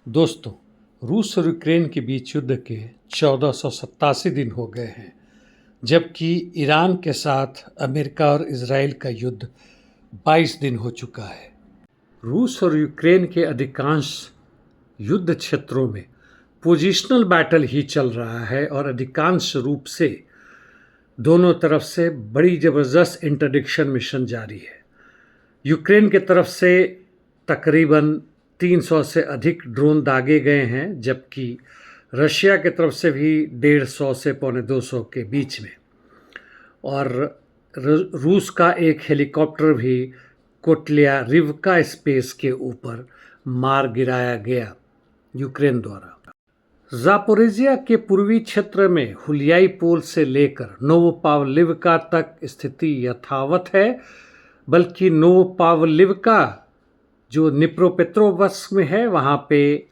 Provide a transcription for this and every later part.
दोस्तों, रूस और यूक्रेन के बीच युद्ध के 1487 दिन हो गए हैं, जबकि ईरान के साथ अमेरिका और इजराइल का युद्ध 22 दिन हो चुका है। रूस और यूक्रेन के अधिकांश युद्ध क्षेत्रों में पोजिशनल बैटल ही चल रहा है और अधिकांश रूप से दोनों तरफ से बड़ी ज़बरदस्त इंटरडिक्शन मिशन जारी है। यूक्रेन के तरफ से तकरीबन 300 से अधिक ड्रोन दागे गए हैं, जबकि रशिया की तरफ से भी 150 से 250 के बीच में, और रूस का एक हेलीकॉप्टर भी कोटलिया रिवका स्पेस के ऊपर मार गिराया गया यूक्रेन द्वारा। ज़ापोरिजिया के पूर्वी क्षेत्र में हुलियाई पोल से लेकर नोवोपावलिवका तक स्थिति यथावत है, बल्कि नोवोपावलिवका जो निप्रोपेट्रोवस्क में है, वहाँ पे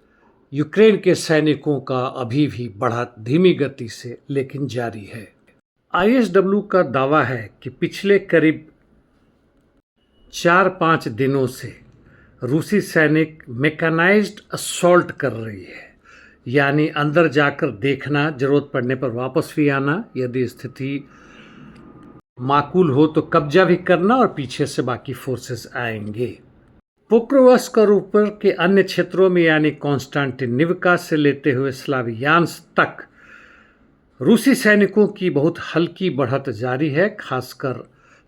यूक्रेन के सैनिकों का अभी भी बढ़त धीमी गति से लेकिन जारी है। ISW का दावा है कि पिछले करीब 4-5 दिनों से रूसी सैनिक मैकेनाइज्ड असॉल्ट कर रही है, यानी अंदर जाकर देखना, जरूरत पड़ने पर वापस भी आना, यदि स्थिति माकूल हो तो कब्जा भी करना और पीछे से बाकी फोर्सेस आएंगे। पोक्रोवस्क और ऊपर के अन्य क्षेत्रों में यानी कॉन्स्टेंटिनिवका से लेते हुए स्लावियान्स तक रूसी सैनिकों की बहुत हल्की बढ़त जारी है, खासकर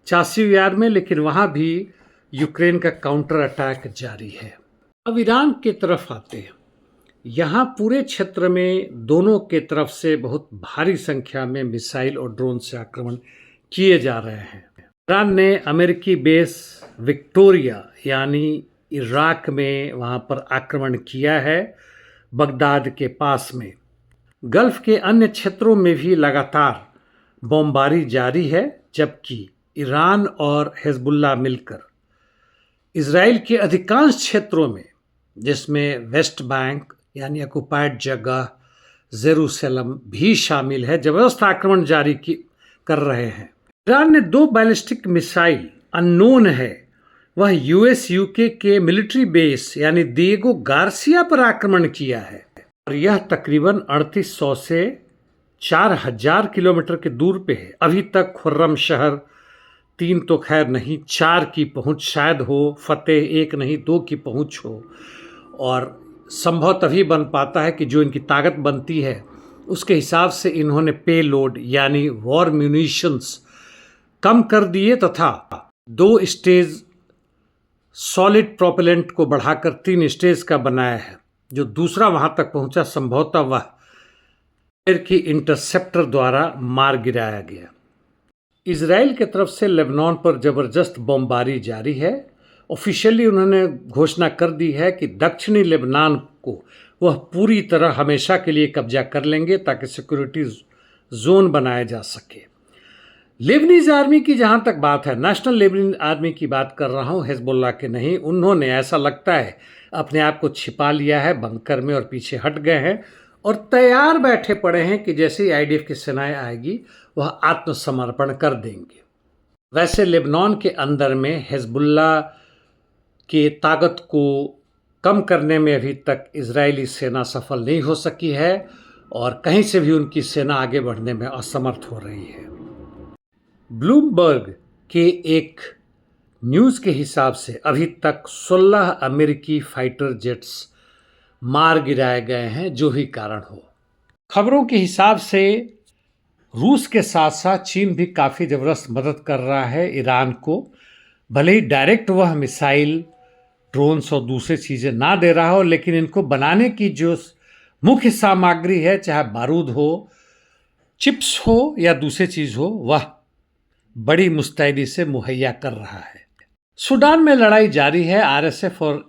चासिव यार में, लेकिन वहाँ भी यूक्रेन का काउंटर अटैक जारी है। अब ईरान की तरफ आते हैं। यहाँ पूरे क्षेत्र में दोनों के तरफ से बहुत भारी संख्या में मिसाइल और ड्रोन से आक्रमण किए जा रहे हैं। ईरान ने अमेरिकी बेस विक्टोरिया यानी इराक में वहाँ पर आक्रमण किया है, बगदाद के पास में। गल्फ के अन्य क्षेत्रों में भी लगातार बमबारी जारी है, जबकि ईरान और हिजबुल्लाह मिलकर इजराइल के अधिकांश क्षेत्रों में, जिसमें वेस्ट बैंक यानी ऑक्युपाइड जगह, जेरूसलम भी शामिल है, जबरदस्त आक्रमण जारी कर रहे हैं। ईरान ने 2 बैलिस्टिक मिसाइल अननोन है वह US-UK के मिलिट्री बेस यानी दिएगो गार्सिया पर आक्रमण किया है, और यह तकरीबन 3800 से 4000 किलोमीटर के दूर पे है। अभी तक खुर्रम शहर 3 तो खैर नहीं, 4 की पहुंच शायद हो, फतेह 1 नहीं 2 की पहुंच हो, और संभव तभी बन पाता है कि जो इनकी ताकत बनती है उसके हिसाब से इन्होंने पे लोड यानी वॉर म्यूनिशंस कम कर दिए तथा 2 स्टेज सॉलिड प्रोपेलेंट को बढ़ाकर 3 स्टेज का बनाया है। जो दूसरा वहां तक पहुंचा, संभवतः वह एयर की इंटरसेप्टर द्वारा मार गिराया गया। इजराइल की तरफ से लेबनान पर जबरदस्त बमबारी जारी है। ऑफिशियली उन्होंने घोषणा कर दी है कि दक्षिणी लेबनान को वह पूरी तरह हमेशा के लिए कब्जा कर लेंगे ताकि सिक्योरिटी जोन बनाया जा सके। लेबनीज आर्मी की जहाँ तक बात है, नेशनल लेबनीज आर्मी की बात कर रहा हूँ, हिजबुल्लाह के नहीं। उन्होंने ऐसा लगता है अपने आप को छिपा लिया है बंकर में और पीछे हट गए हैं और तैयार बैठे पड़े हैं कि जैसे ही IDF की सेनाएं आएगी वह आत्मसमर्पण कर देंगे। वैसे लेबनान के अंदर में हिजबुल्लाह की ताकत को कम करने में अभी तक इजरायली सेना सफल नहीं हो सकी है और कहीं से भी उनकी सेना आगे बढ़ने में असमर्थ हो रही है। ब्लूमबर्ग के एक न्यूज़ के हिसाब से अभी तक 16 अमेरिकी फाइटर जेट्स मार गिराए गए हैं, जो भी कारण हो। खबरों के हिसाब से रूस के साथ साथ चीन भी काफ़ी ज़बरदस्त मदद कर रहा है ईरान को, भले ही डायरेक्ट वह मिसाइल, ड्रोन्स और दूसरी चीज़ें ना दे रहा हो, लेकिन इनको बनाने की जो मुख्य सामग्री है, चाहे बारूद हो, चिप्स हो या दूसरी चीज़ हो, वह बड़ी मुस्तैदी से मुहैया कर रहा है। सूडान में लड़ाई जारी है। RSF और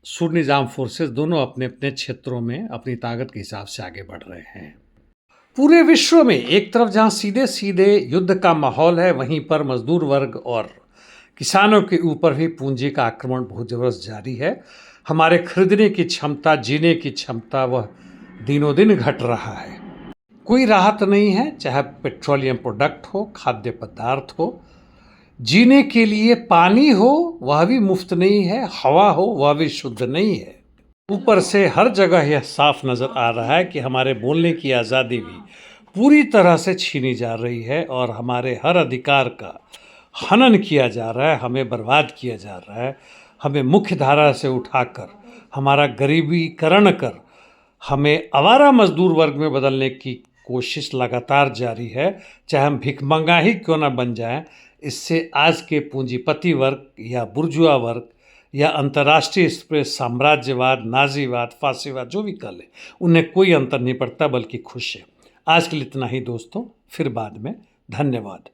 सुन्नी आर्म्ड फोर्सेस दोनों अपने अपने क्षेत्रों में अपनी ताकत के हिसाब से आगे बढ़ रहे हैं। पूरे विश्व में एक तरफ जहां सीधे सीधे युद्ध का माहौल है, वहीं पर मजदूर वर्ग और किसानों के ऊपर भी पूंजी का आक्रमण बहुत ज़बरदस्त जारी है। हमारे खरीदने की क्षमता, जीने की क्षमता, वह दिनों दिन घट रहा है। कोई राहत नहीं है, चाहे पेट्रोलियम प्रोडक्ट हो, खाद्य पदार्थ हो, जीने के लिए पानी हो वह भी मुफ्त नहीं है, हवा हो वह भी शुद्ध नहीं है। ऊपर से हर जगह यह साफ नज़र आ रहा है कि हमारे बोलने की आज़ादी भी पूरी तरह से छीनी जा रही है और हमारे हर अधिकार का हनन किया जा रहा है, हमें बर्बाद किया जा रहा है, हमें मुख्य धारा से उठाकर हमारा गरीबीकरण कर हमें आवारा मजदूर वर्ग में बदलने की कोशिश लगातार जारी है। चाहे हम भिखमंगा ही क्यों ना बन जाएं, इससे आज के पूंजीपति वर्ग या बुर्जुआ वर्ग या अंतर्राष्ट्रीय इस पे साम्राज्यवाद, नाजीवाद, फासीवाद जो भी कह लें, उन्हें कोई अंतर नहीं पड़ता, बल्कि खुश है। आज के लिए इतना ही दोस्तों, फिर बाद में। धन्यवाद।